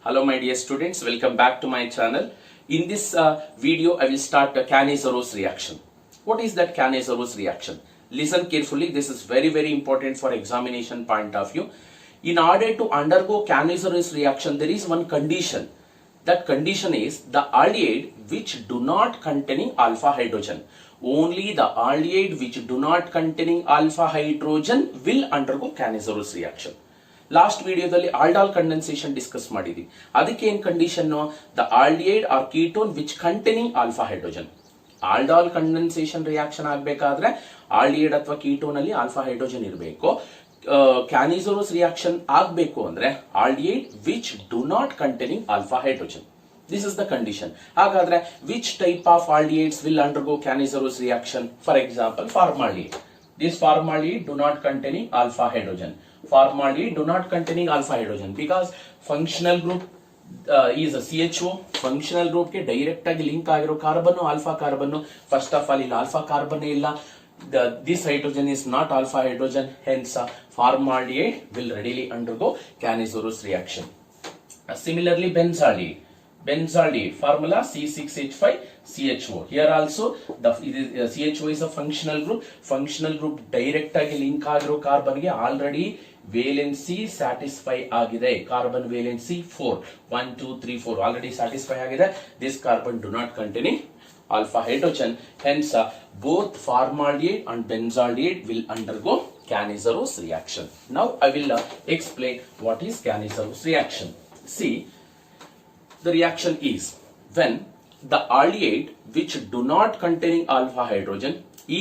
Hello my dear students, welcome back to my channel. In this video I will start a Cannizzaro reaction. What is that Cannizzaro reaction? Listen carefully, this is very important for examination point of view. In order to undergo Cannizzaro reaction there is one condition. That condition is the aldehyde which do not containing alpha hydrogen. Only the aldehyde which do not containing alpha hydrogen will undergo Cannizzaro reaction. Last ವಿಡಿಯೋದಲ್ಲಿ aldol condensation discuss ಮಾಡಿದ್ವಿ. ಅದಕ್ಕೆ ಏನ್ condition? The aldehyde or ketone which containing alpha hydrogen. Aldol condensation reaction ಆಗಬೇಕಾದ್ರೆ aldehyde ಅಥವಾ ketone ಅಲ್ಲಿ alpha hydrogen ಇರಬೇಕು. Cannizzaro's reaction ಆಗಬೇಕು ಅಂದ್ರೆ aldehyde which do not containing alpha hydrogen. This is the condition. ಹಾಗಾದ್ರೆ which type of aldehydes will undergo Cannizzaro reaction? For example, formaldehyde. This formaldehyde do not containing alpha hydrogen. Formaldehyde do not containing alpha hydrogen because functional group is a CHO. Functional group के direct आगे link ಆಗಿರೋ carbon alpha carbon. First of all ಇಲ್ಲಿ alpha carbon ಇಲ್ಲ. This hydrogen is not alpha hydrogen. Hence formaldehyde will readily undergo Cannizzaro reaction. Similarly benzaldehyde. Benzaldehyde formula C6H5CHO. Here also the CHO is a functional group. Functional group direct ಆಗಿ link ಆಗಿರೋ carbon ಗೆ already valency satisfy ಆಗಿದೆ. Carbon valency 4 1 2 3 4 already satisfy ಆಗಿದೆ. This carbon do not containing alpha hydrogen. Hence both formaldehyde and benzaldehyde will undergo Cannizzaro reaction. Now I will explain what is Cannizzaro reaction. See, the reaction is when the aldehyde which do not containing alpha hydrogen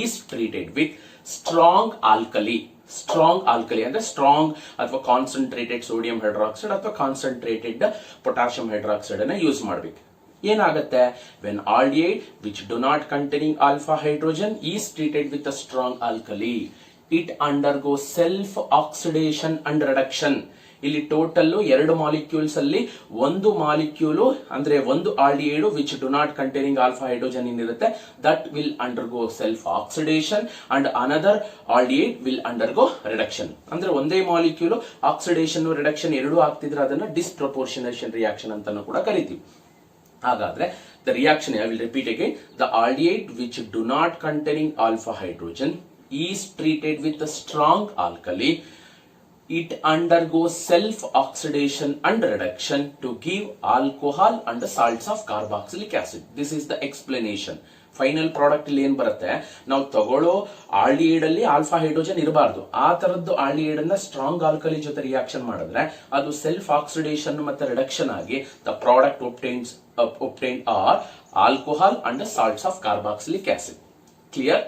is treated with strong alkali. Strong alkali ಅಂದ್ರೆ strong ಅಥವಾ concentrated sodium hydroxide ಅಥವಾ concentrated potassium hydroxide ಅನ್ನು use ಮಾಡಬೇಕು. ಏನಾಗುತ್ತೆ? when aldehyde which do not containing alpha hydrogen is treated with a strong alkali, it undergoes self oxidation and reduction. ಇಲ್ಲಿ total 2 molecules ಅಲ್ಲಿ ಒಂದು molecule ಅಂದ್ರೆ ಒಂದು aldehyde which do not containing alpha hydrogen ಇರುತ್ತೆ. That will undergo self oxidation and another aldehyde will undergo reduction. ಅಂದ್ರೆ ಒಂದೇ molecule oxidation reduction ಎರಡೂ ಆಗ್ತಿದ್ರೆ ಅದನ್ನ ಡಿಸ್ಪ್ರಪೋರ್ಷನೇಷನ್ ರಿಯಾಕ್ಷನ್ ಅಂತಾನು ಕೂಡ ಕರಿತೀವಿ. ಹಾಗಾದ್ರೆ the reaction I will repeat again. The aldehyde which do not containing alpha hydrogen is treated with a strong alkali. It undergoes self-oxidation and reduction to give alcohol and the salts of carboxylic acid. This is the explanation. Final product ಇಲ್ಲಿ ಏನ್ ಬರುತ್ತೆ? ನಾವು ತಗೊಳ್ಳೋ aldehyde ಅಲ್ಲಿ alpha hydrogen ಇರಬಾರ್ದು. ಆ ತರದ್ದು aldehyde ಅನ್ನ ಸ್ಟ್ರಾಂಗ್ ಆಲ್ಕಲಿ ಜೊತೆ ರಿಯಾಕ್ಷನ್ ಮಾಡಿದ್ರೆ ಅದು ಸೆಲ್ಫ್ ಆಕ್ಸಿಡೇಷನ್ ಮತ್ತೆ ರಿಡಕ್ಷನ್ ಆಗಿ the product obtained are alcohol and the salts of carboxylic acid. Clear?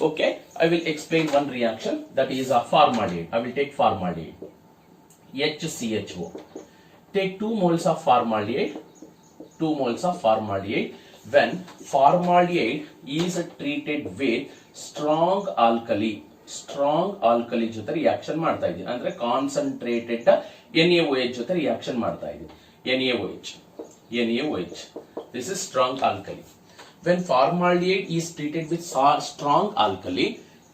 Okay, I will explain one reaction, that is a formaldehyde. I will take formaldehyde, HCHO. Take 2 moles of formaldehyde. 2 moles of formaldehyde. When formaldehyde is treated with strong alkali ಜೊತೆ reaction ಮಾಡ್ತಾ ಇದ್ದೀನಿ. ಅಂದ್ರೆ concentrated NaOH ಜೊತೆ reaction ಮಾಡ್ತಾ ಇದ್ದೀನಿ. NaOH. This is strong alkali. When formaldehyde is treated with strong alkali,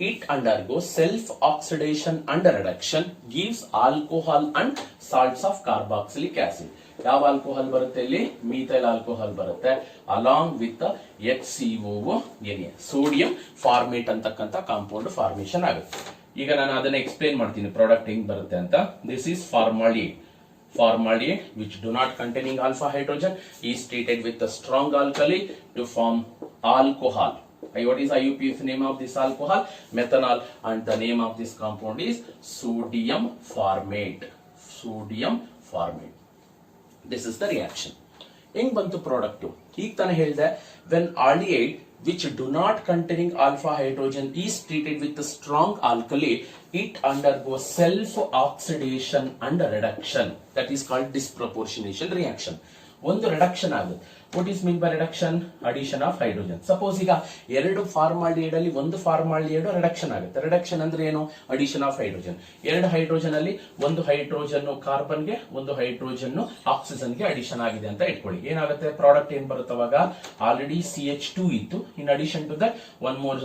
it undergoes self-oxidation and reduction, gives alcohol and salts of carboxylic acid. ಯಾವ alcohol ಬರುತ್ತೆ ಇಲ್ಲಿ? ಮೀಥೈಲ್ ಆಲ್ಕೋಹಾಲ್ ಬರುತ್ತೆ. Along with HCOO, sodium format ಅಂತಕ್ಕಂಥ compound formation ಆಗುತ್ತೆ. ಈಗ ನಾನು ಅದನ್ನ explain ಮಾಡ್ತೀನಿ ಪ್ರಾಡಕ್ಟ್ ಹೆಂಗ್ ಬರುತ್ತೆ ಅಂತ. This is formaldehyde. Formaldehyde which do not containing alpha hydrogen is treated with a strong alkali to form alcohol. What is IUPAC's name of this alcohol? Methanol, and the name of this compound is sodium formate. This is the reaction. ಹೆಂಗ್ ಬಂತು product? ಈಗ ತಾನೇ ಹೇಳಿದೆ, when aldehyde which do not containing alpha hydrogen is treated with a strong alkali, it undergoes self oxidation and reduction. That is called disproportionation reaction. ಒಂದು reduction ಆಗುತ್ತೆ. What is mean by reduction? Addition of hydrogen. Suppose ಈಗ 2 formaldehyde ಅಲ್ಲಿ ಒಂದು formaldehyde reduction ಆಗುತ್ತೆ. Reduction ಅಂದ್ರೆ ಏನು? Addition of hydrogen. 2 hydrogen ಅಲ್ಲಿ ಒಂದು ಹೈಡ್ರೋಜನ್ ಕಾರ್ಬನ್ಗೆ, ಒಂದು ಹೈಡ್ರೋಜನ್ ಆಕ್ಸಿಜನ್ಗೆ ಅಡಿಷನ್ ಆಗಿದೆ ಅಂತ ಇಟ್ಕೊಳ್ಳಿ. ಏನಾಗುತ್ತೆ? ಪ್ರಾಡಕ್ಟ್ ಏನ್ ಬರುತ್ತೆ ಅವಾಗ? ಆಲ್ರೆಡಿ CH2 ಇತ್ತು. In addition to that one more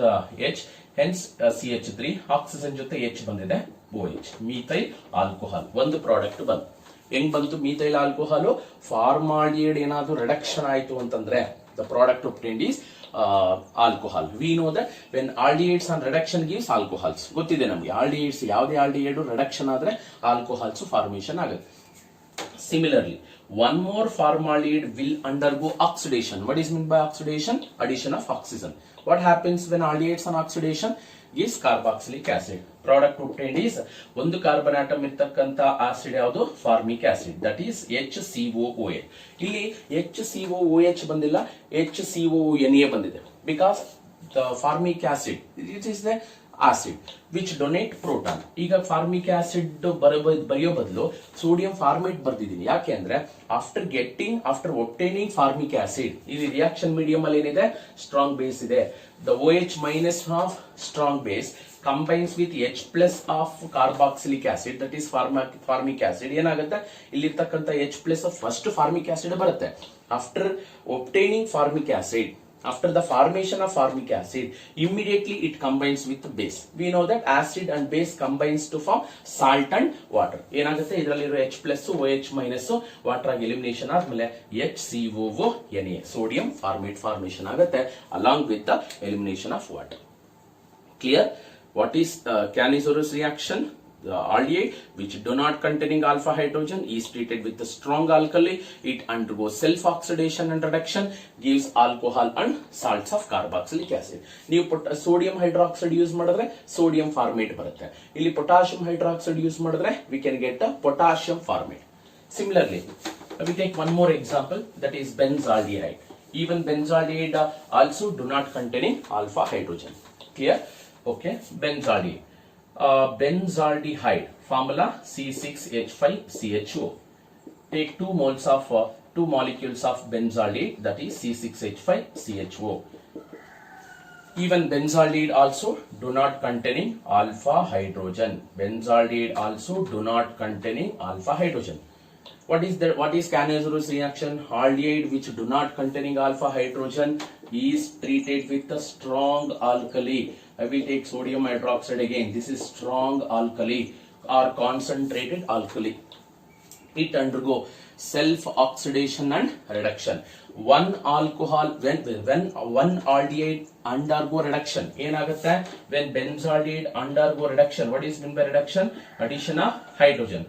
H, hence CH3. Oxygen ಜೊತೆ H ಬಂದಿದೆ, OH, ಮೀಥೈಲ್ ಆಲ್ಕೋಹಾಲ್. ಒಂದು ಪ್ರಾಡಕ್ಟ್ ಬಂತು. ಹೆಂಗ್ ಬಂತು ಮೀಥೈಲ್ ಆಲ್ಕೋಹಾಲ್ ಫಾರ್ಮಾಲ್ಡಿಹೈಡ್ ಏನಾದ್ರು ರಿಡಕ್ಷನ್ ಆಯ್ತು ಅಂತಂದ್ರೆ the product obtained is alcohol. We know that when aldehydes on reduction gives alcohols. ಗೊತ್ತಿದೆ ನಮಗೆ aldehydes ಯಾವುದೇ aldehyde reduction ಆದ್ರೆ alcohols formation ಆಗುತ್ತೆ. Similarly, one more formaldehyde will undergo oxidation. What is meant by oxidation? Addition of oxygen. What happens when aldehydes on oxidation? Gives carboxylic acid. Product obtained is ಒಂದು carbon atom ಇರ್ತಕ್ಕಂತ acid ಯಾವುದು formic acid, that is HCOOH. ಇಲ್ಲಿ HCOOH ಬಂದಿಲ್ಲ, HCONA ಬಂದಿದೆ. Because the formic acid it is the acid which donate proton. ಈಗ formic acid ಬರೆಯೋ ಬದಲು sodium format ಬರ್ದಿದ್ದೀನಿ. ಯಾಕೆ ಅಂದ್ರೆ ಆಫ್ಟರ್ ಒಬ್ಟೈನಿಂಗ್ ಫಾರ್ಮಿಕ್ ಆಸಿಡ್, ಇಲ್ಲಿ ರಿಯಾಕ್ಷನ್ ಮೀಡಿಯಂ ಅಲ್ಲಿ ಏನಿದೆ, ಸ್ಟ್ರಾಂಗ್ ಬೇಸ್ ಇದೆ. The OH minus of strong base combines with H plus of carboxylic acid, that is formic acid. ಏನಾಗುತ್ತೆ, ಇಲ್ಲಿರ್ತಕ್ಕಂಥ H plus of first formic acid ಬರುತ್ತೆ. After obtaining formic acid, after the formation of formic acid, immediately it combines with base. We know that acid and base combines to form salt and water. ಏನಾಗುತ್ತೆ, ಇದರಲ್ಲಿರೋ H plus OH minus water ಆಗಿ elimination ಆದ್ಮೇಲೆ HCOONA sodium formate formation ಆಗುತ್ತೆ along with the elimination of water. Clear? What is Cannizzaro reaction? The aldehyde which do not containing alpha hydrogen is treated with a strong alkali. It undergoes self oxidation and reduction, gives alcohol and salts of carboxylic acid. ನೀವು sodium hydroxide use ಮಾಡಿದ್ರೆ sodium formate ಬರುತ್ತೆ. ಇಲ್ಲಿ potassium hydroxide use ಮಾಡಿದ್ರೆ we can get a potassium formate. Similarly, we take one more example, that is benzaldehyde. Even benzaldehyde also do not containing alpha hydrogen. Clear? Okay, benzaldehyde. Benzaldehyde formula C6H5CHO. Take 2 moles of 2 molecules of benzaldehyde, that is C6H5CHO. Even benzaldehyde also do not containing alpha hydrogen. Benzaldehyde also do not containing alpha hydrogen. What is Cannizzaro reaction? Aldehyde which do not containing alpha hydrogen is treated with a strong alkali. I will take sodium hydroxide again. This is strong alkali or concentrated alkali. It undergo self oxidation and reduction. One alcohol when one aldehyde undergo reduction, ಏನಾಗುತ್ತೆ, when benzaldehyde undergo reduction, what is meant by reduction? Addition of hydrogen.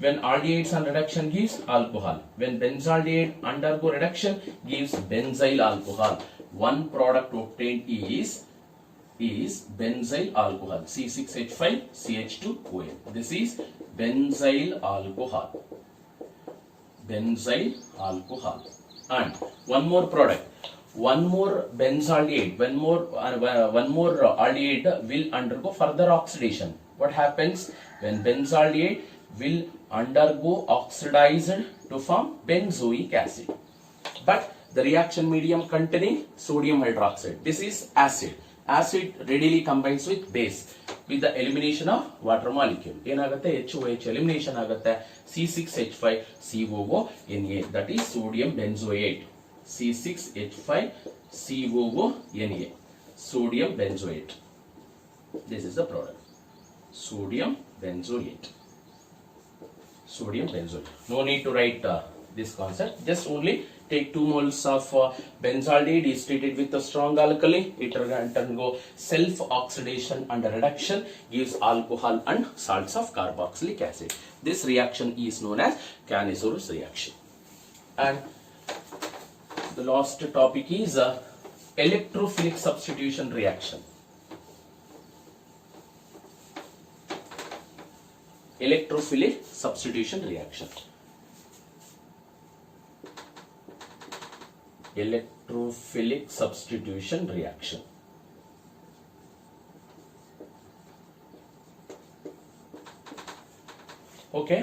When aldehydes on reduction gives alcohol. When benzaldehyde undergo reduction gives benzyl alcohol. One product obtained is benzyl alcohol, C6H5CH2OH. This is benzyl alcohol. Benzyl alcohol. And one more product, one more benzaldehyde, one more aldehyde will undergo further oxidation. What happens when benzaldehyde will undergo oxidized to form benzoic acid? But the reaction medium containing sodium hydroxide, this is acid. Acid readily combines with base with the elimination of water molecule. ಏನಾಗುತ್ತೆ, HOH elimination ಆಗುತ್ತೆ, C6H5COONA, that is sodium benzoate. C6H5COONA, sodium benzoate. This is the product, sodium benzoate. Sodium benzoate. No need to write this concept, just only take 2 moles of benzaldehyde is treated with a strong alkali. It undergo self oxidation and reduction, gives alcohol and salts of carboxylic acid. This reaction is known as Cannizzaro reaction. And the last topic is electrophilic substitution reaction. Electrophilic substitution reaction. Electrophilic substitution reaction. Okay,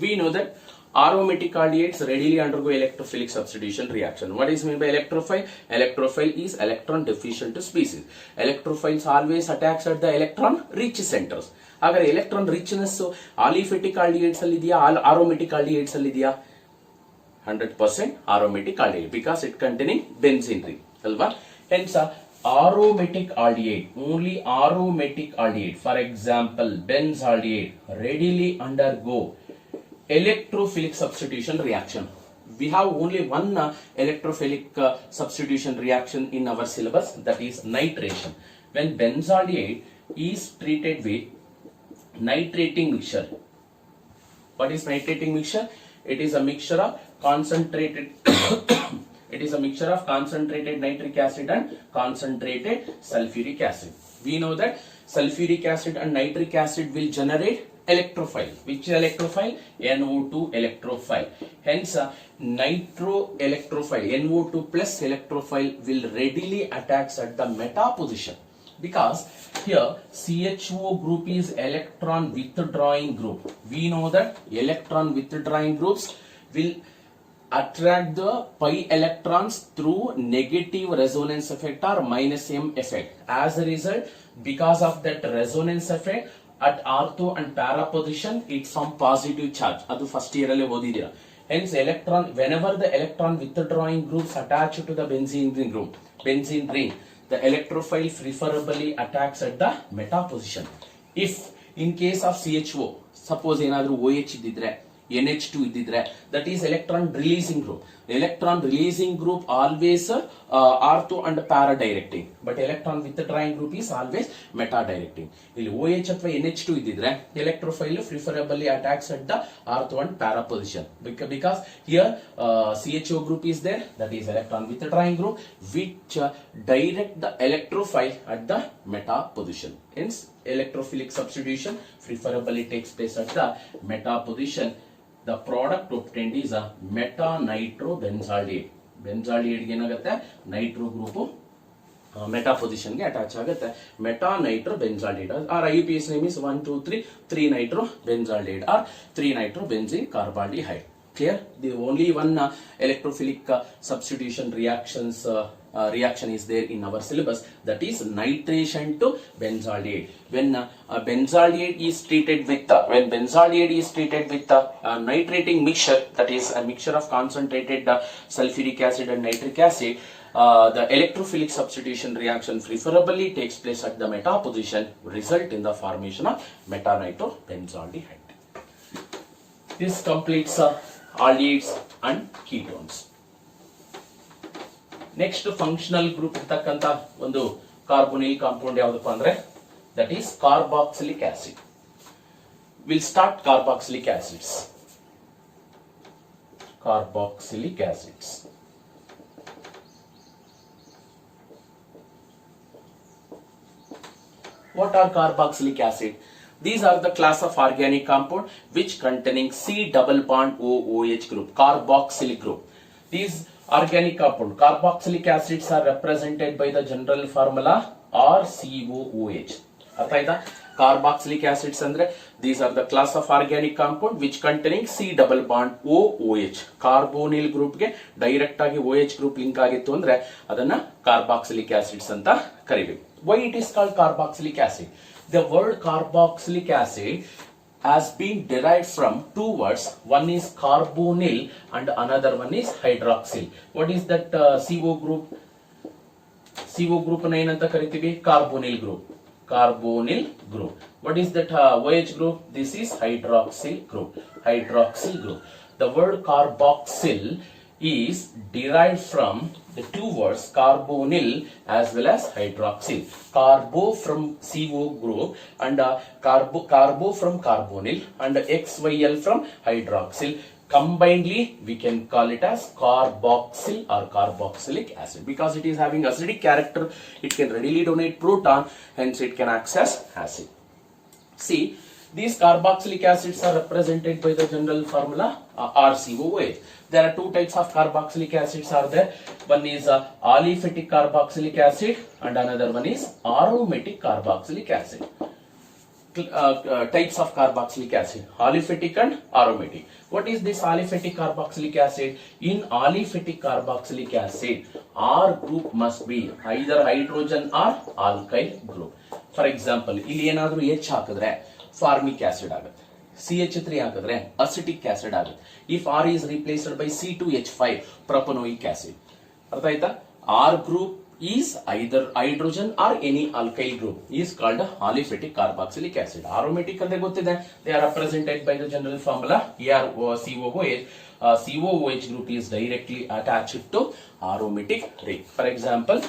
we know that aromatic aldehydes readily undergo electrophilic substitution reaction. What is meant by electrophile? Electrophile is electron deficient species. Electrophiles always attacks at the electron rich centers. Agar electron richness aliphatic aldehydes alli idya, aromatic aldehydes alli idya? 100% aromatic aldehyde, because it containing benzene ring, alva. Hence aromatic aldehyde, only aromatic aldehyde, for example benzaldehyde, readily undergo electrophilic substitution reaction. We have only one electrophilic substitution reaction in our syllabus, that is nitration. When benzaldehyde is treated with nitrating mixture. What is nitrating mixture? It is a mixture of concentrated it is a mixture of concentrated nitric acid and concentrated sulfuric acid. We know that sulfuric acid and nitric acid will generate electrophile. Which electrophile? NO2 electrophile. Hence nitro electrophile, NO2 plus electrophile will readily attach at the meta position, because here CHO group is electron withdrawing group. We know that electron withdrawing groups will attract the pi electrons through negative resonance effect or minus M effect. As a result, because of that resonance effect, at ortho and para position it form positive charge. Adu first year alle odidira. Hence electron, whenever the electron withdrawing groups attach to the benzene ring, the electrophile preferably attacks at the meta position. If in case of CHO, suppose enadru OH ididre, NH2 ididre, that is electron releasing group. Electron releasing group always ortho and para directing, but electron withdrawing group is always meta directing. Illi OH athwa NH2 ididre, electrophile preferably attacks at the ortho and para position, because here CHO group is there, that is electron withdrawing group, which direct the electrophile at the meta position. Hence electrophilic substitution preferably takes place at the meta position. The product obtained is a meta nitro benzaldehyde. Benzaldehyde ಏನಾಗುತ್ತೆ, Nitro group meta position ಗೆ attach ಆಗುತ್ತೆ. meta nitro benzaldehyde, or IUPAC name is 1 2 3 3 nitro benzaldehyde or 3 nitro benzene carbonaldehyde. Clear? The only one electrophilic substitution reaction is there in our syllabus, that is nitration to benzaldehyde. When benzaldehyde is treated with nitrating mixture, that is a mixture of concentrated sulfuric acid and nitric acid, the electrophilic substitution reaction preferably takes place at the meta position, result in the formation of meta nitro benzaldehyde. This completes aldehydes and ketones. Next functional group ಇರ್ತಕ್ಕಂತ ಒಂದು ಕಾರ್ಬೊನಿಲ್ compound ಯಾವುದಪ್ಪ ಅಂದ್ರೆ, that is carboxylic acid. We'll start carboxylic acids. Carboxylic acids. What are carboxylic acid? These are the class of organic compound which containing C double bond OOH group, carboxylic group. These organic compound carboxylic acids are represented by the general formula RCOOH. ಅರ್ಥ ಆಯ್ತಾ? Carboxylic acids ಅಂದ್ರೆ these are the class of organic compound which containing C double bond OOH. Carbonyl group ಗೆ direct ಆಗಿ OH group link ಆಗಿತ್ತು ಅಂದ್ರೆ ಅದನ್ನ carboxylic acids ಅಂತ ಕರೀಬೇಕು. Why it is called carboxylic acid? The word carboxylic acid has been derived from two words. One is carbonyl and another one is hydroxyl. What is that CO group? CO group na ಏನಂತ ಕರಿತೀವಿ? Carbonyl group. Carbonyl group. What is that OH group? This is hydroxyl group. Hydroxyl group. The word carboxyl is derived from the two words carbonyl as well as hydroxyl. Carbo from CO group and carbo from carbonyl and XYL from hydroxyl. Combinedly, we can call it as carboxyl or carboxylic acid, because it is having acidic character. It can readily donate proton, hence it can act as acid. See, these carboxylic acids are represented by the general formula RCOOH. There are two types of carboxylic acids are there. One is aliphatic carboxylic acid and another one is aromatic carboxylic acid. Types of carboxylic acid, aliphatic and aromatic. What is this aliphatic carboxylic acid? In aliphatic carboxylic acid, R group must be either hydrogen or alkyl group. For example, ಇಲ್ಲಿ ಏನಾದರೂ H ಹಾಕಿದ್ರೆ formic acid ಆಗುತ್ತೆ, CH3 ಹಾಕಿದ್ರೆ acetic acid ಆಗುತ್ತೆ. If R is replaced by C2H5 propanoic acid. ಅರ್ಥ ಆಯ್ತಾ? R group is either hydrogen or any alkyl group is called aliphatic carboxylic acid. Aromatic ಅಂದ್ರೆ ಗೊತ್ತಿದೆ, they are represented by the general formula COOH. COOH group is directly attached to aromatic ring. For example,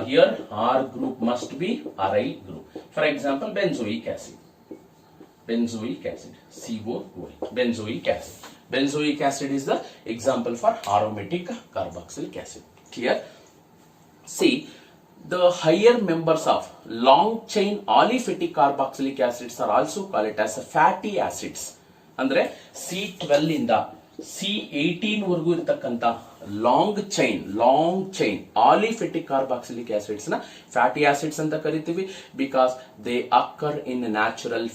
here R group must be aryl group. For example, benzoic acid. Benzoic acid, COOH, benzoic acid. Benzoic acid is the example for aromatic carboxylic acid. Clear? See, the higher members of long chain aliphatic carboxylic acids are also called it as fatty acids. ಅಂದ್ರೆ C12 ಇಂದ C18 ವರೆಗೂ ಇರತಕ್ಕಂತ long chain aliphatic carboxylic acids ನ fatty acids ಅಂತ ಕರಿತೀವಿ, because they occur in natural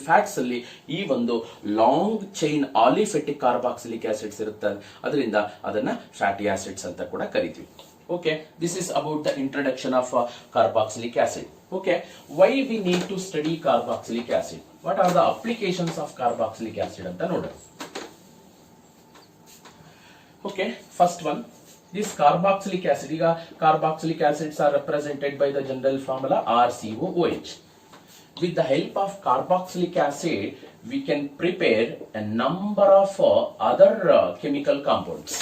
fats ಅಲ್ಲಿ ಈ ಒಂದು long chain aliphatic carboxylic acids ಇರುತ್ತೆ, ಅದರಿಂದ ಅದನ್ನ ಫ್ಯಾಟಿ ಆಸಿಡ್ಸ್ ಅಂತ ಕೂಡ ಕರಿತೀವಿ. Okay, this is about the introduction of carboxylic acid. Okay, why we need to study carboxylic acid? What are the applications of carboxylic acid anta nodu. Okay, first one, this carboxylic acid, carboxylic acids are represented by the general formula RCOOH. With the help of carboxylic acid, we can prepare a number of other chemical compounds,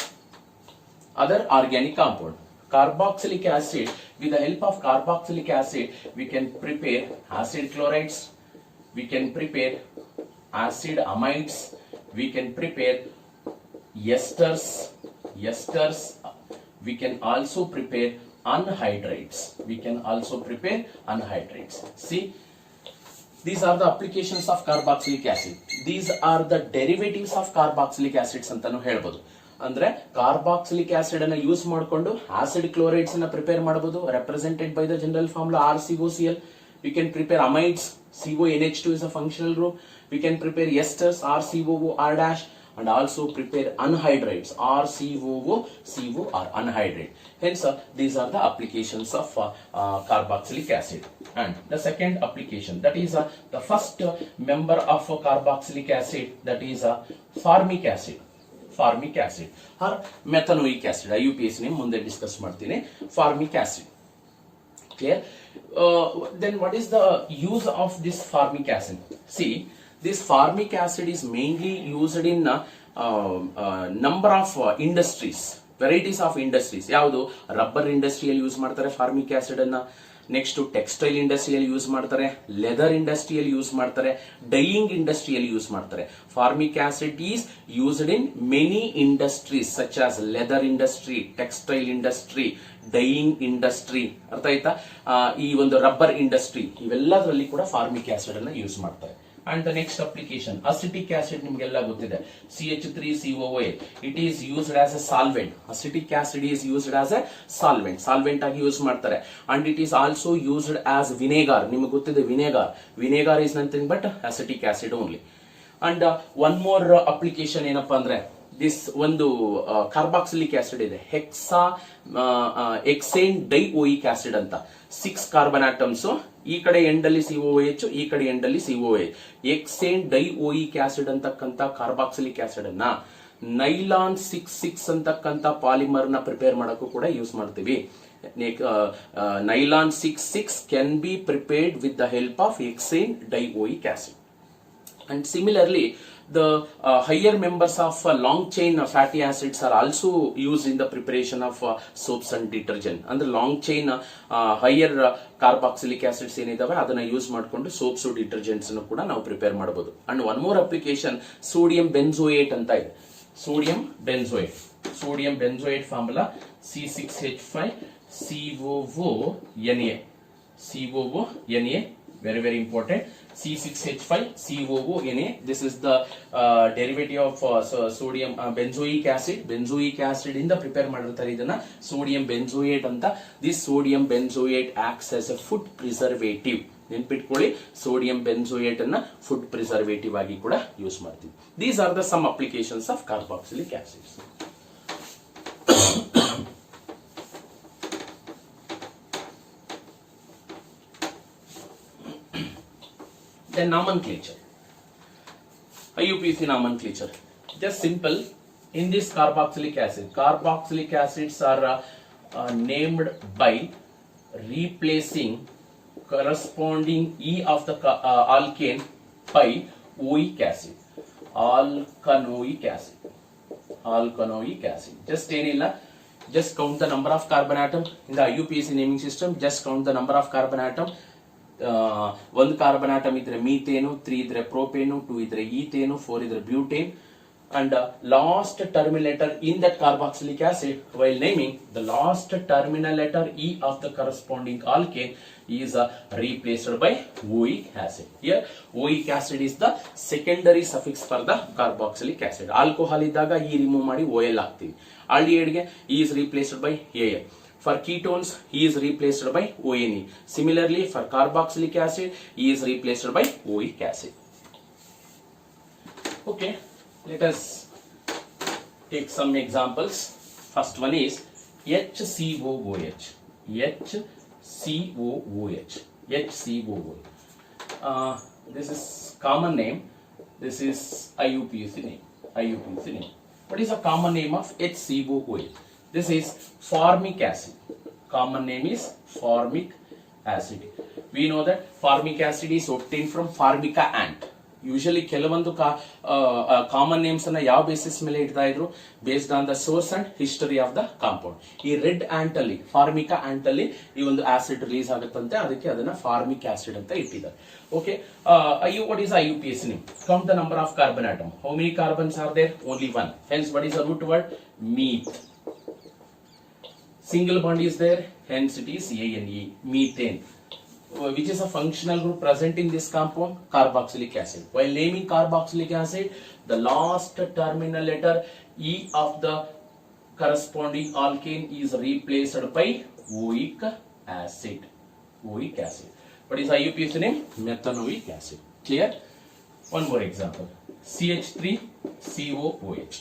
other organic compounds. Carboxylic acid, with the help of carboxylic acid, we can prepare acid chlorides, we can prepare acid amides, we can prepare esters, we can also prepare anhydrides. See, these are the applications of carboxylic acid. These are the derivatives of carboxylic acids ಅಂತನೂ ಹೇಳ್ಬೋದು. ಅಂದ್ರೆ carboxylic acid ಅನ್ನ use ಮಾಡಿಕೊಂಡು acid chlorides ಅನ್ನ prepare ಮಾಡಬಹುದು, represented by the general formula RCOCl. We can prepare amides, CONH2 is a functional group. We can prepare esters, RCOOR- and also prepare anhydrides, RCOOCOR anhydrate. Hence, these are the applications of carboxylic acid. And the second application, that is the first member of carboxylic acid, that is formic acid or methanoic acid. IUPAC ನೇ ಮುಂದೆ discuss ಮಾಡ್ತೀನಿ. Formic acid. Clear? Then what is the use of this formic acid? See, this formic acid is mainly used in number of industries, varieties of industries. ಯಾವುದು rubber ಇಂಡಸ್ಟ್ರಿಯಲ್ಲಿ use ಮಾಡ್ತಾರೆ formic acid ಅನ್ನ, next textile ಇಂಡಸ್ಟ್ರಿಯಲ್ಲಿ use ಮಾಡ್ತಾರೆ, leather ಇಂಡಸ್ಟ್ರಿಯಲ್ಲಿ use ಮಾಡ್ತಾರೆ, dyeing ಇಂಡಸ್ಟ್ರಿಯಲ್ಲಿ use ಮಾಡ್ತಾರೆ. Formic acid is used in many industries such as leather industry, textile industry, dyeing industry. ಅರ್ಥ ಆಯ್ತಾ? ಈ ಒಂದು ರಬ್ಬರ್ ಇಂಡಸ್ಟ್ರಿ ಇವೆಲ್ಲದರಲ್ಲಿ ಕೂಡ ಫಾರ್ಮಿಕ್ ಆಸಿಡ್ ಅನ್ನ ಯೂಸ್ ಮಾಡ್ತಾರೆ. And the next application, acetic acid ನಿಮಗೆಲ್ಲ ಗೊತ್ತಿದೆ, CH3COOH. It is used as a solvent. Acetic acid is used as a solvent ಆಗಿ ಯೂಸ್ ಮಾಡ್ತಾರೆ. And it is also used as vinegar. ನಿಮಗೆ ಗೊತ್ತಿದೆ vinegar is nothing but acetic acid only. And one more application ಏನಪ್ಪಾ ಅಂದ್ರೆ, this ಒಂದು carboxylic acid ಇದೆ, ಹೆಕ್ಸೇನ್ ಡೈಓಯಿಕ್ acid ಅಂತ. 6 carbon atoms, ಈ ಕಡೆ ಎಂಡಲ್ಲಿ COOH, ಈ ಕಡೆ ಎಂಡಲ್ಲಿ COOH. ಹೆಕ್ಸೇನ್ ಡೈಓಯಿಕ್ ಆಸಿಡ್ ಅಂತಕ್ಕಂಥ ಕಾರ್ಬಾಕ್ಸಿಲಿಕ್ ಆಸಿಡ್ ಅನ್ನ ನೈಲಾನ್ 6,6 ಅಂತಕ್ಕಂಥ ಪಾಲಿಮರ್ ನ ಪ್ರಿಪೇರ್ ಮಾಡಕ್ಕೂ ಕೂಡ ಯೂಸ್ ಮಾಡ್ತೀವಿ. Nylon 6,6 can be prepared with the help of hexanedioic acid. And similarly, the higher members of long chain fatty acids are also used in the preparation of soaps and detergent. And the long chain higher carboxylic acids ಏನಿದಾವೆ ಅದನ್ನ use ಮಾಡಿಕೊಂಡು soaps detergents ಕೂಡ ನಾವು prepare ಮಾಡಬಹುದು. And one more application, sodium benzoate ಅಂತ ಇದೆ. Sodium benzoate formula C6H5COONA. Very important. C6H5COONA. This is the derivative of sodium benzoic acid. Benzoic acid ಇಂದ prepare ಮಾಡಿರ್ತಾರೆ ಇದನ್ನ ಸೋಡಿಯಂ ಬೆಂಜೋಯೇಟ್ ಅಂತ. This sodium benzoate acts as a food preservative. ನೆನ್ಪಿಟ್ಕೊಳ್ಳಿ, sodium benzoate ಅನ್ನ food preservative ಆಗಿ ಕೂಡ use ಮಾಡ್ತೀವಿ. These are the some applications of carboxylic acids. Then nomenclature. IUPAC nomenclature. Just simple. In this carboxylic acids are named by replacing corresponding E of the alkane by oic acid. Alkanoic acid. Alkanoic acid. Just just count the number of carbon atom in the IUPAC naming system. Just count the number of carbon atom. One carbon atom idre methane, 3 idre propane, 2 idre ethane, 4 idre butane, and last terminal letter in that carboxylic acid, while naming the last terminal letter E of the corresponding alkane is replaced by oic acid. Here oic acid is the secondary suffix for the carboxylic acid. Alcohol idaga E remove ಮಾಡಿ OL ಆಗ್ತೀವಿ. Aldehyde ಗೆ E is replaced by AL. For ketones, E is replaced by ONE. Similarly, for carboxylic acid, E is replaced by oic acid. Okay, let us take some examples. First one is HCOOH. HCOOH. HCOOH. This is common name. This is IUPAC name. IUPAC name. What is the common name of HCOOH? This is formic acid. Common name is formic acid. We know that formic acid is obtained from Formica ant. Usually ಕೆಲವೊಂದು common names ಅನ್ನ ಯಾವ basis ಮೇಲೆ ಇಡ್ತಾ ಇದ್ರು, based on the source and history of the compound. ಈ red ant ಅಲ್ಲಿ, Formica ant ಅಲ್ಲಿ ಈ ಒಂದು ಆಸಿಡ್ ರಿಲೀಸ್ ಆಗುತ್ತಂತೆ, ಅದಕ್ಕೆ ಅದನ್ನ ಫಾರ್ಮಿಕ್ ಆಸಿಡ್ ಅಂತ ಇಟ್ಟಿದ್ದಾರೆ. Okay, what is IUPAC name? Count the number of carbon atom. How many carbons are there? Only one. Hence what is the root word? Meth. Single bond is there, hence it is ANE, methane. Which is a functional group present in this compound? Carboxylic acid. While naming carboxylic acid, the last terminal letter E of the corresponding alkane is replaced by oic acid. Oic acid. What is IUPAC name? Methanoic acid. Clear? One more example. CH3COOH.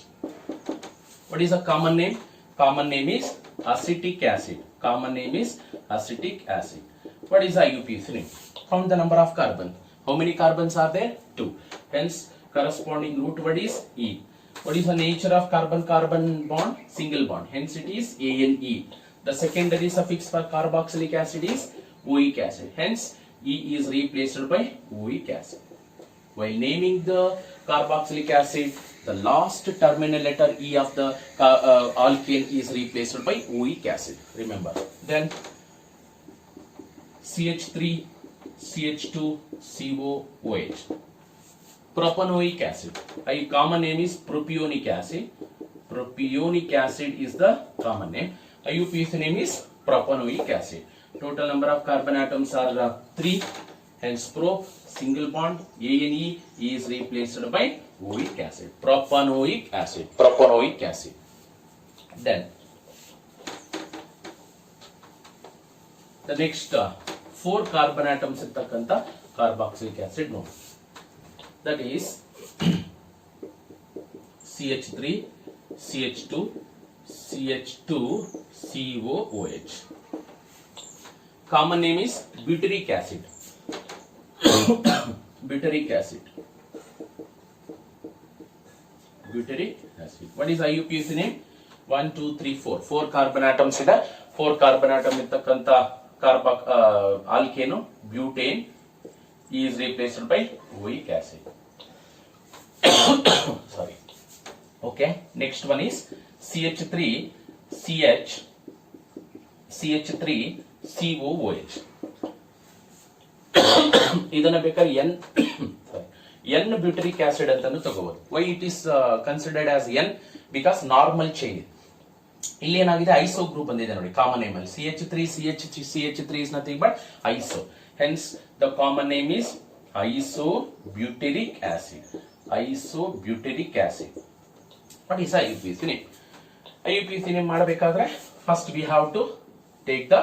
What is the common name? Common name is acetic acid. Common name is acetic acid. What is IUPAC name? Count the number of carbon. How many carbons are there? 2. Hence corresponding root word is E. What is the nature of carbon-carbon bond? Single bond. Hence it is ANE. The secondary suffix for carboxylic acid is oic acid. Hence E is replaced by oic acid. While naming the carboxylic acid, the last terminal letter E of the alkane is replaced by oic acid. Remember. Then CH3CH2COOH. Propanoic acid. Common name is propionic acid. Propionic acid is the common name. IUPAC name is propanoic acid. Total number of carbon atoms are 3. Hence prop, single bond, ANE is replaced by oic acid. Propanoic acid. Propanoic acid. Then the next 4 carbon atoms ಇರ್ತಕ್ಕಂತ carboxylic acid ನೋಡಿ. That is CH3, CH2, CH2COOH. Common name is butyric acid. Butyric acid. Butyric acid. What is IUPAC name? 1, 2, 3, 4. 4 carbon atoms ಇದೆ. 4 carbon atom ಇರ್ತಕ್ಕಂತ alkane, butane is replaced by oic acid. Sorry. Okay. Next one is CH3COOH. ಇದನ್ನ ಬೇಕಾದ್ರೆ N butyric acid ಅಂತಾನು ತಗೋಬಹುದು. Why it is considered as N? Because normal chain. ಇಲ್ಲಿ ಏನಾಗಿದೆ, iso group ಬಂದಿದೆ ನೋಡಿ ಕಾಮನ್ ನೇಮ್ ಅಲ್ಲಿ. CH3 is nothing but iso. Hence the common name is isobutyric acid. Isobutyric acid. What is IUPAC name? IUPAC name ಮಾಡಬೇಕಾದ್ರೆ first we have to take the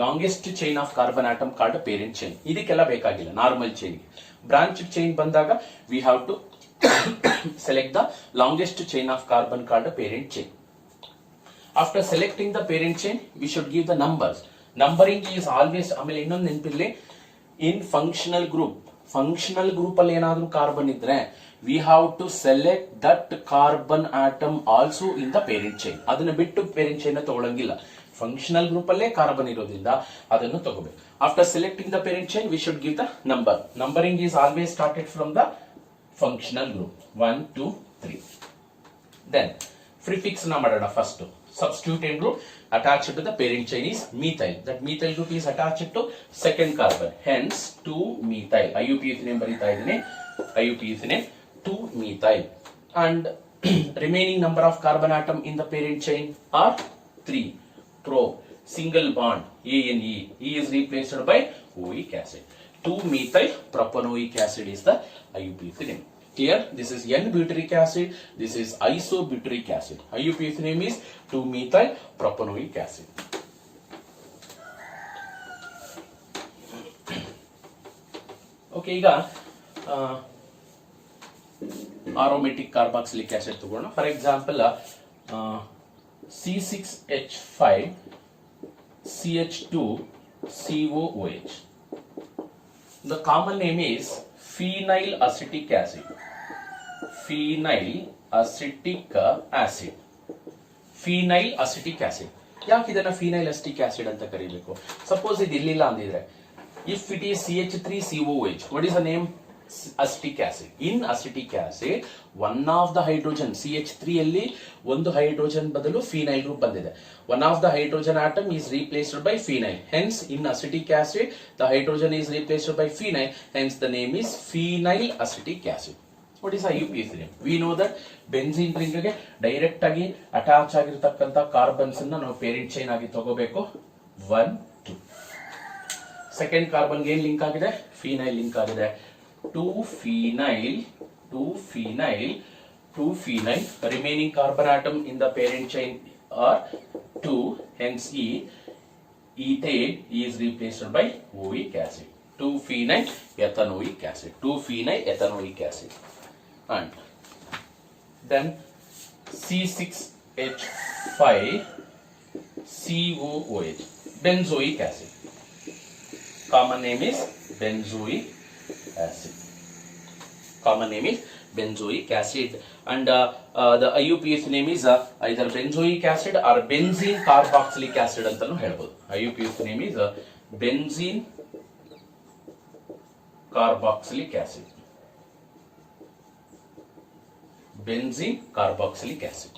longest chain of carbon atom called parent chain. ಇದಕ್ಕೆಲ್ಲ ಬೇಕಾಗಿಲ್ಲ normal chain ಗೆ. Branch chain ಬಂದಾಗ we have to select the longest chain of carbon called parent chain. After selecting the parent chain, we should give the numbers. Numbering is always, ಆಮೇಲೆ ಇನ್ನೊಂದು ನೆನಪಿರ್ಲಿ, in functional group ಅಲ್ಲಿ ಏನಾದ್ರೂ carbon ಇದ್ರೆ we have to select that carbon atom also in the parent chain. ಅದನ್ನ ಬಿಟ್ಟು parent chain ತಗೊಳ್ಳಂಗಿಲ್ಲ. Functional group ಅಲ್ಲೇ carbon ಇರೋದ್ರಿಂದ ಅದನ್ನು ತಗೋಬೇಕು. After selecting the parent chain we should give the number. Numbering is always started from the functional group 1 2 3. Then prefix ನ ಮಾಡೋಣ. First substituent group attached to the parent chain is methyl. That methyl group is attached to second carbon. Hence 2-methyl. IUPAC name ಬರೀತಾ ಇದ್ದೀನಿ. IUPAC name 2-methyl. And remaining number of carbon atom in the parent chain are 3. Pro single bond ANE. E is replaced by oic acid. 2-methyl propanoic acid is the IUPAC name. Here this is N-butyric acid, this is isobutyric acid. IUPAC name is 2-methyl propanoic acid. Okay, ಈಗ aromatic carboxylic acid ತಗೋಣ. For example, C6H5 CH2 COOH. The common name is phenyl acetic acid. Phenyl acetic acid. Phenyl acetic acid. ಯಾಕೆ ಇದನ್ನ phenyl acetic acid ಅಂತ ಕರೀಬೇಕು? Suppose ಇದು ಇಲ್ಲಿಲ್ಲ ಅಂದಿದ್ರೆ, if it is CH3COOH, what is the name? Acetic acid. In acetic acid, one of the hydrogen CH3 ಅಲ್ಲಿ ಒಂದು hydrogen ಬದಲು phenyl group ಬಂದಿದೆ. One of the hydrogen atom is replaced by phenyl. Hence, in acetic acid, the hydrogen is replaced by phenyl. Hence, the name is phenyl acetic acid. What is IUPAC name? We know that benzene ring ಗೆ direct ಆಗಿ attach ಆಗಿರತಕ್ಕಂತ carbons ಅನ್ನ ನಾವು parent chain ಆಗಿ ತಗೋಬೇಕು. 1 2. Second carbon ಗೆ ಏನ್ link ಆಗಿದೆ? Phenyl link ಆಗಿದೆ. 2-phenyl. Remaining carbon atom in the parent chain are 2. Hence, ethane is replaced by oic acid. 2-phenyl ethanoic acid. 2-phenyl ethanoic acid. And then C6H5 COOH, benzoic acid. Common name is benzoic acid. Common name is benzoic acid. And the IUPAC name is either benzoic acid or benzene carboxylic acid ಅಂತಾನು ಹೇಳ್ಬೋದು. IUPAC name is benzene carboxylic acid. Benzene carboxylic acid.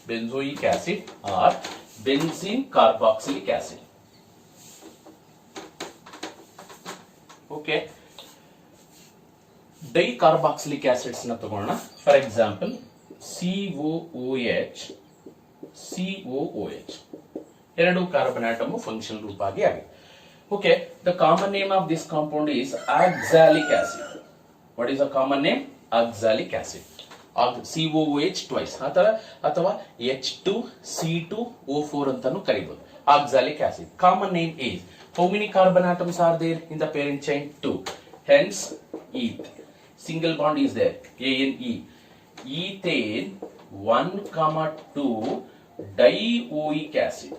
Benzoic acid or benzene carboxylic acid. Okay. Dicarboxylic acids na ತಗೋಣ. For example, COOH. ಎರಡು carbon atom functional group ಆಗಿ ಆಗಿದೆ. Okay, the common name of this compound is oxalic acid. What is the common name? Oxalic acid. COOH twice ಅಥವಾ H2C2O4 ಅಂತಾನು ಕರೀಬಹುದು. Oxalic acid. Common name is, how many carbon atoms are there in the parent chain? 2. Hence, eth. Single bond is there. ANE. Ethane 1,2 dioic acid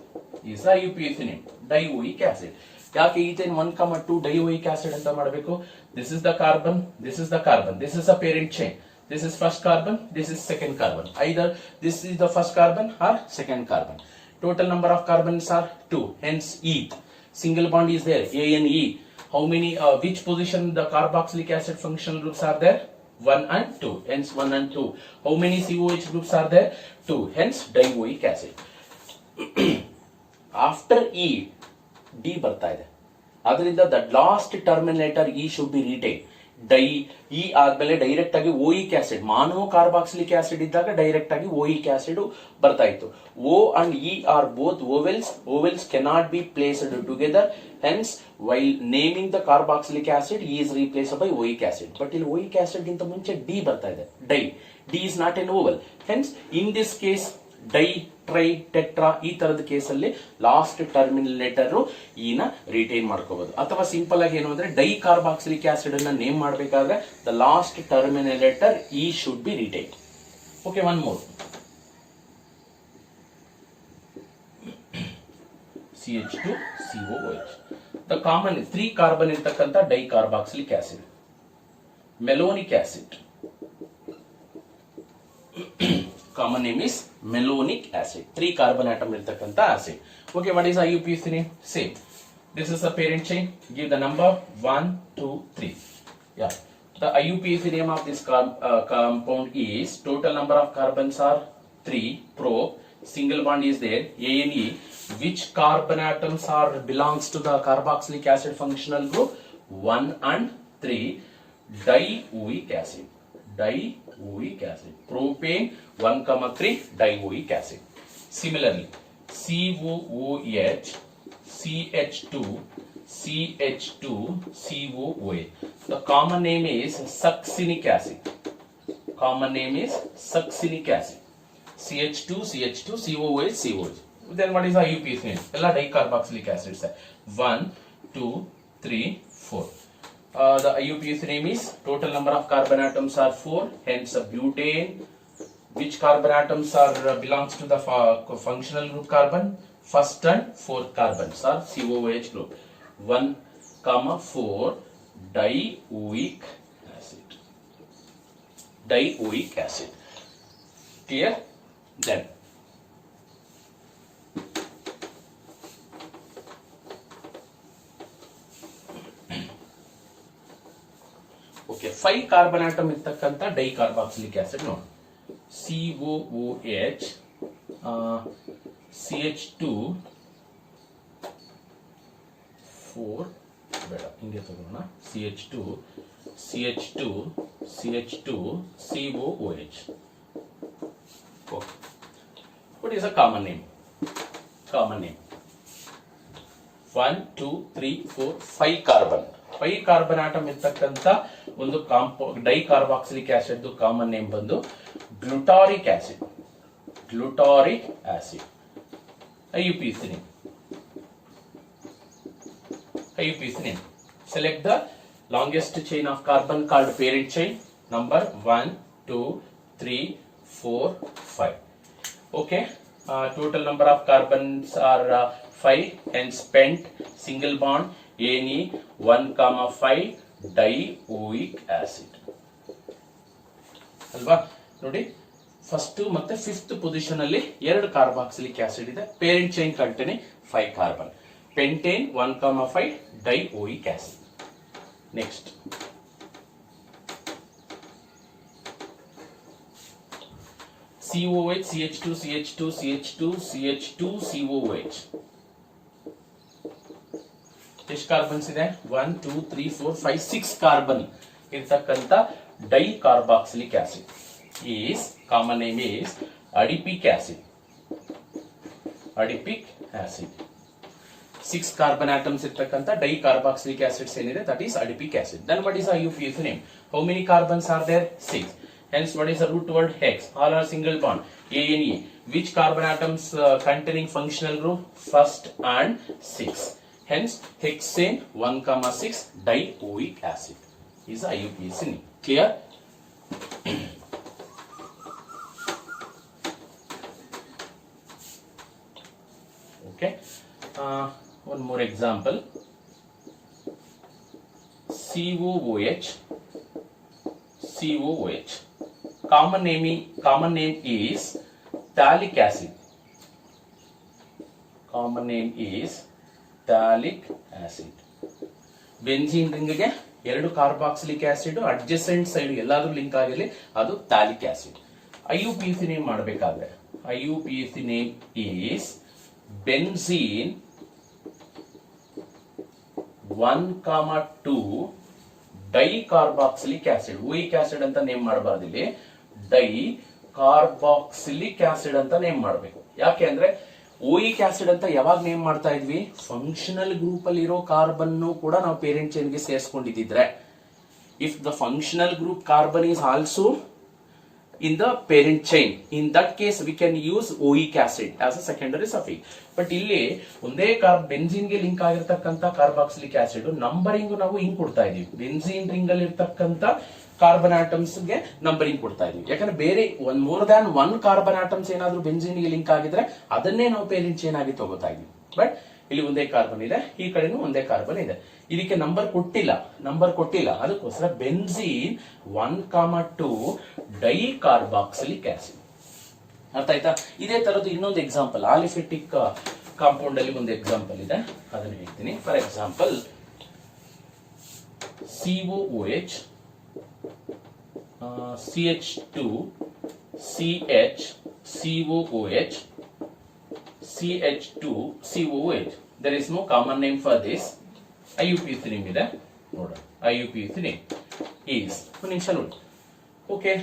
is the IUPAC name. Dioic acid. ಯಾಕೆ ethane 1,2 dioic acid ಅಂತ ಮಾಡಬೇಕು? This is the carbon, this is the carbon, this is the parent chain. This is first carbon, this is second carbon. Either this is the first carbon or second carbon. Total number of carbons are 2. Hence, eth. Single bond is there. ANE. How many? Which position the carboxylic acid functional groups are there? 1 and 2. Hence, 1 and 2. How many COH groups are there? 2. Hence, dioic acid. After E, D ಬರ್ತಾ ಇದೆ. ಅದರಿಂದ the last terminator E should be retained. E ಆದ್ಮೇಲೆ direct ಆಗಿ ಓಯಿಕ್ acid, ಮಾನೋ carboxylic acid ಇದ್ದಾಗ direct ಆಗಿ ಓಯಿಕ್ acid ಬರ್ತಾ ಇತ್ತು. O and E are both vowels. Vowels cannot be placed together. Hence, while naming the carboxylic acid, E is replaced by oic acid. But ಇಲ್ಲಿ oic acid ಗಿಂತ ಮುಂಚೆ D ಬರ್ತಾ ಇದೆ. D is not an vowel. Hence, in this case, di, tri, tetra ಈ ತರದ ಕೇಸಲ್ಲಿ last Terminator ಇನ retain ಮಾಡ್ಕೋಬಹುದು. ಅಥವಾ ಸಿಂಪಲ್ ಆಗಿ ಏನು ಅಂದ್ರೆ ಡೈ ಕಾರ್ಬಾಕ್ಸಿಲಿಕ್ ಆಸಿಡ್ ಅನ್ನ ನೇಮ್ ಮಾಡಬೇಕಾದ್ರೆ the last terminator e should be retain. Okay, one more. CH2COOH. The common 3 carbon ಇರ್ತಕ್ಕಂಥ dicarboxylic acid. Malonic acid. Common name is malonic acid 3 carbon atom ಇರತಕ್ಕಂತ acid. Okay, what is IUPAC name? Same. This is a parent chain. Give the number 1, 2, 3. Yeah. The IUPAC name of this compound is total number of carbons are 3. Probe. Single bond is there. ANE. Which carbon atoms are belongs to the carboxylic acid functional group? 1 and 3. Dioic acid. Dioic acid. Propane 1,3 dioic acid. Similarly, COOH, CH2, CH2, COOH. The common name is succinic acid. Common name is succinic acid. CH2, CH2, COOH, COOH. Then what is the IUPAC name? All dicarboxylic acids. 1, 2, 3, 4. The IUPAC name is total number of carbon atoms are 4. Hence, butane. Which carbon atoms are belongs to the functional group carbon? First and fourth carbons are COOH group. 1, 4 dioic acid. Dioic acid. Clear? Then okay, 5 carbon atom ಇರತಕ್ಕಂತ ಡೈಕಾರ್ಬಾಕ್ಸಿಲಿಕ್ acid ನೋಡಿ. COOH, CH2, 4 ಬೇಡ ಹಿಂಗೆ ತಗೋಣ. CH2, CH2, CH2, COOH. Okay. What is a common name? Common name. 1, 2, 3, 4, 5 carbon. 5 carbon atom ಇರ್ತಕ್ಕಂಥ ಒಂದು ಡೈಕಾರ್ಬಾಕ್ಸಿಲಿಕ್ acid common name ಬಂದು ಗ್ಲುಟಾರಿಕ್ acid. Glutaric acid. IUPAC name. IUPAC name. Select the longest chain of carbon called parent chain. Number 1, 2, 3, 4, 5. Okay. Total number of carbons are 5. Hence pent. Single bond. ANE 1,5 dioic acid. ಅಲ್ವಾ ನೋಡಿ, first ಮತ್ತೆ fifth position ಅಲ್ಲಿ 2 carboxylic acid ಇದೆ. Parent chain containing 5 carbon. Pentane 1,5 dioic acid. Next, COOH, CH2, CH2, CH2, CH2, COOH. ಎಷ್ಟು carbons ಇದೆ? 1, 2, 3, 4, 5, 6 carbon ಇರ್ತಕ್ಕಂಥ ಡೈಕಾರ್ಬಾಕ್ಸಿಲಿಕ್ acid is common name is adipic acid. Adipic acid. 6 carbon atoms ಇರ್ತಕ್ಕಂಥ ಡೈಕಾರ್ಬಾಕ್ಸಿಲಿಕ್ acids ಏನಿದೆ, that is adipic acid. Then what is the IUPAC name? How many carbons are there? 6. Hence what is the root word? Hex. All are single bond. ANE. Which carbon atoms containing functional group? First and 6. Hence hexane 1,6 dioic acid is the IUPAC name. Clear? Okay. One more example. COOH. COOH. Common name is phthalic acid. Common name is phthalic acid. Benzene ರಿಂಗ್ಗೆ 2 carboxylic acid adjacent side ಎಲ್ಲಾದ್ರೂ link ಆಗಿರಲಿ, ಅದು phthalic acid. IUPAC name ಮಾಡಬೇಕಾದ್ರೆ IUPAC name is benzene 1,2 dicarboxylic acid. Oic acid ಅಂತ name ಮಾಡಬಾರ್ದು, ಇಲ್ಲಿ ಡೈಕಾರ್ಬಾಕ್ಸಿಲಿಕ್ acid ಅಂತ name ಮಾಡಬೇಕು. ಯಾಕೆ ಅಂದ್ರೆ ಓಯಿಕ್ ಆಸಿಡ್ ಅಂತ ಯಾವಾಗ ನೇಮ್ ಮಾಡ್ತಾ ಇದ್ವಿ, ಫಂಕ್ಷನಲ್ ಗ್ರೂಪ್ ಅಲ್ಲಿ ಇರೋ ಕಾರ್ಬನ್ ಕೂಡ ನಾವು ಪೇರೆಂಟ್ ಚೈನ್ ಗೆ ಸೇರಿಸ್ಕೊಂಡಿದ್ರೆ, if the functional group carbon is also in the parent chain, in that case we can use oic acid as a secondary suffix. But ಇಲ್ಲಿ ಒಂದೇ ಬೆಂಜೀನ್ ಗೆ ಲಿಂಕ್ ಆಗಿರತಕ್ಕಂತ ಕಾರ್ಬಾಕ್ಸಿಲಿಕ್ ಆಸಿಡ್ ನಂಬರಿಂಗ್ ನಾವು ಹಿಂಗ್ ಕೊಡ್ತಾ ಇದೀವಿ. Benzene ring ಅಲ್ಲಿ ಇರ್ತಕ್ಕಂತ carbon atoms ಗೆ ನಂಬರಿಂಗ್ ಕೊಡ್ತಾ ಇದೀವಿ. ಯಾಕಂದ್ರೆ ಬೇರೆ ಮೋರ್ ದ್ಯಾನ್ 1 ಕಾರ್ಬನ್ ಆಟಮ್ಸ್ ಏನಾದ್ರೂ ಬೆಂಜೀನ್ ಗೆ ಲಿಂಕ್ ಆಗಿದ್ರೆ ಅದನ್ನೇ ನಾವು ಪೇರೆಂಟ್ ಚೈನ್ ಆಗಿ ತಗೋತಾ ಇದೀವಿ. ಬಟ್ ಇಲ್ಲಿ ಒಂದೇ ಕಾರ್ಬನ್ ಇದೆ, ಈ ಕಡೆನೂ ಒಂದೇ ಕಾರ್ಬನ್ ಇದೆ. ಇದಕ್ಕೆ ನಂಬರ್ ಕೊಟ್ಟಿಲ್ಲ, ಅದಕ್ಕೋಸ್ಕರ ಬೆಂಜೀನ್ 1,2 ಡೈಕಾರ್ಬಾಕ್ಸಿಲಿಕ್ ಆಸಿಡ್. ಅರ್ಥ ಆಯ್ತಾ? ಇದೇ ತರದ್ದು ಇನ್ನೊಂದು ಎಕ್ಸಾಂಪಲ್ ಆಲಿಫೆಟಿಕ್ ಕಾಂಪೌಂಡ್ ಅಲ್ಲಿ ಒಂದು ಎಕ್ಸಾಂಪಲ್ ಇದೆ, ಅದನ್ನು ಹೇಳ್ತೀನಿ. For example COOH CH2 CH COOH CH2 COOH. There is no common name for this. IUPAC name ಇದೆ ನೋಡ. IUPAC name is ಒಂದು ನಿಮಿಷ ನೋಡಿ. Okay,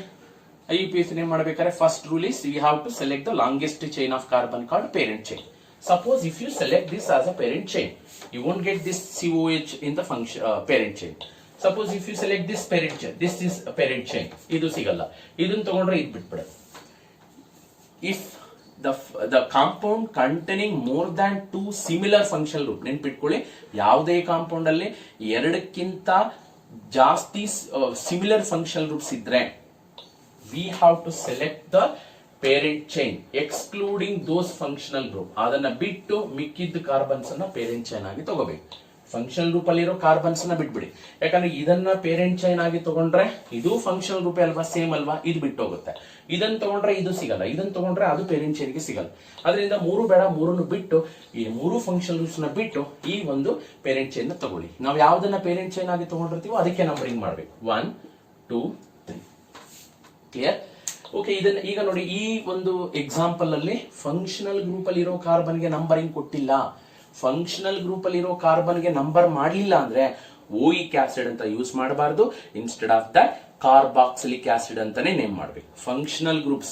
IUPAC name ಮಾಡಬೇಕಾದ್ರೆ first rule is we have to select the longest chain of carbon called parent chain. Suppose if you select this as a parent chain, you won't get this COH in the function parent chain. Suppose if you select this parent chain, this is a parent chain, ಇದು ಸಿಗಲ್ಲ. ಇದನ್ನ ತಗೊಂಡ್ರೆ ಇದು ಬಿಟ್ಬಿಡ. If the compound containing more than 2 similar functional group, ನೆನ್ಪಿಟ್ಕೊಳ್ಳಿ, ಯಾವುದೇ compound ಅಲ್ಲಿ ಎರಡಕ್ಕಿಂತ ಜಾಸ್ತಿ ಸಿಮಿಲರ್ ಫಂಕ್ಷನಲ್ ಗ್ರೂಪ್ಸ್ ಇದ್ರೆ we have to select the parent chain excluding those functional group. ಅದನ್ನ ಬಿಟ್ಟು ಮಿಕ್ಕಿದ್ದ ಕಾರ್ಬನ್ಸ್ ಅನ್ನ ಪೇರೆಂಟ್ ಚೈನ್ ಆಗಿ ತಗೋಬೇಕು. ಫಂಕ್ಷನಲ್ ಗ್ರೂಪ್ ಅಲ್ಲಿರೋ ಕಾರ್ಬನ್ಸ್ ನ ಬಿಟ್ಬಿಡಿ, ಯಾಕಂದ್ರೆ ಇದನ್ನ ಪೇರೆಂಟ್ ಚೈನ್ ಆಗಿ ತಗೊಂಡ್ರೆ ಇದು ಫಂಕ್ಷನಲ್ ಗ್ರೂಪ್ ಅಲ್ವಾ, ಸೇಮ್ ಅಲ್ವಾ, ಇದು ಬಿಟ್ಟು ಹೋಗುತ್ತೆ. ಇದನ್ನ ತಗೊಂಡ್ರೆ ಇದು ಸಿಗಲ್ಲ, ಇದನ್ನ ತಗೊಂಡ್ರೆ ಅದು ಪೇರೆಂಟ್ ಚೈನ್ ಗೆ ಸಿಗಲ್ಲ. ಅದರಿಂದ ಮೂರು ಬೇಡ, ಮೂರನ್ನು ಬಿಟ್ಟು ಈ ಮೂರು ಫಂಕ್ಷನಲ್ ಗ್ರೂಪ್ಸ್ ನ ಬಿಟ್ಟು ಈ ಒಂದು ಪೇರೆಂಟ್ ಚೈನ್ ನ ತಗೊಳ್ಳಿ. ನಾವು ಯಾವ್ದನ್ನ ಪೇರೆಂಟ್ ಚೈನ್ ಆಗಿ ತಗೊಂಡಿರ್ತೀವೋ ಅದಕ್ಕೆ ನಂಬರಿಂಗ್ ಮಾಡ್ಬೇಕು. 1 2 3 ಕ್ಲಿಯರ್? ಓಕೆ, ಇದನ್ನ ಈಗ ನೋಡಿ, ಈ ಒಂದು ಎಕ್ಸಾಂಪಲ್ ಅಲ್ಲಿ ಫಂಕ್ಷನಲ್ ಗ್ರೂಪ್ ಅಲ್ಲಿ ಇರೋ ಕಾರ್ಬನ್ ಗೆ ನಂಬರಿಂಗ್ ಕೊಟ್ಟಿಲ್ಲ. ಫಂಕ್ಷನಲ್ ಗ್ರೂಪ್ ಅಲ್ಲಿ ಇರೋ ಕಾರ್ಬನ್ ಗೆ ನಂಬರ್ ಮಾಡಲಿಲ್ಲ ಅಂದ್ರೆ ಓಯಿಕ್ ಆಸಿಡ್ ಅಂತ ಯೂಸ್ ಮಾಡಬಾರ್ದು. Instead of that carboxylic acid ಅಂತಾನೆ ನೇಮ್ ಮಾಡಬೇಕು. ಫಂಕ್ಷನಲ್ ಗ್ರೂಪ್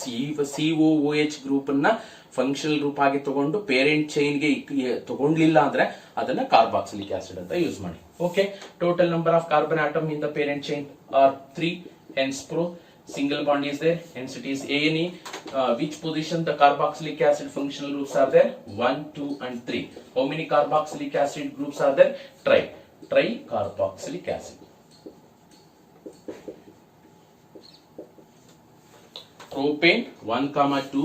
COOH ಗ್ರೂಪ್ ಅನ್ನ ಫಂಕ್ಷನಲ್ ಗ್ರೂಪ್ ಆಗಿ ತಗೊಂಡು ಪೇರೆಂಟ್ ಚೈನ್ ಗೆ ತಗೊಂಡ್ಲಿಲ್ಲ ಅಂದ್ರೆ ಅದನ್ನ ಕಾರ್ಬಾಕ್ಸಿಲಿಕ್ ಆಸಿಡ್ ಅಂತ ಯೂಸ್ ಮಾಡಿ. Okay, total number of carbon atom in the parent chain are 3. hence pro single bond is there, hence it is ANE. Which position the carboxylic acid functional groups are there? 1 2 and 3. How many carboxylic acid groups are there? Tri carboxylic acid. Propane 1 2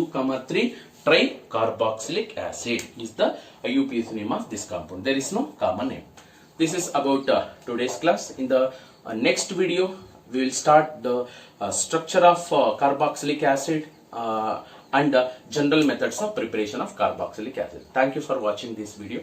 3 tri carboxylic acid is the IUPAC name of this compound. There is no common name. This is about today's class. In the next video we will start the structure of carboxylic acid and general methods of preparation of carboxylic acid. Thank you for watching this video.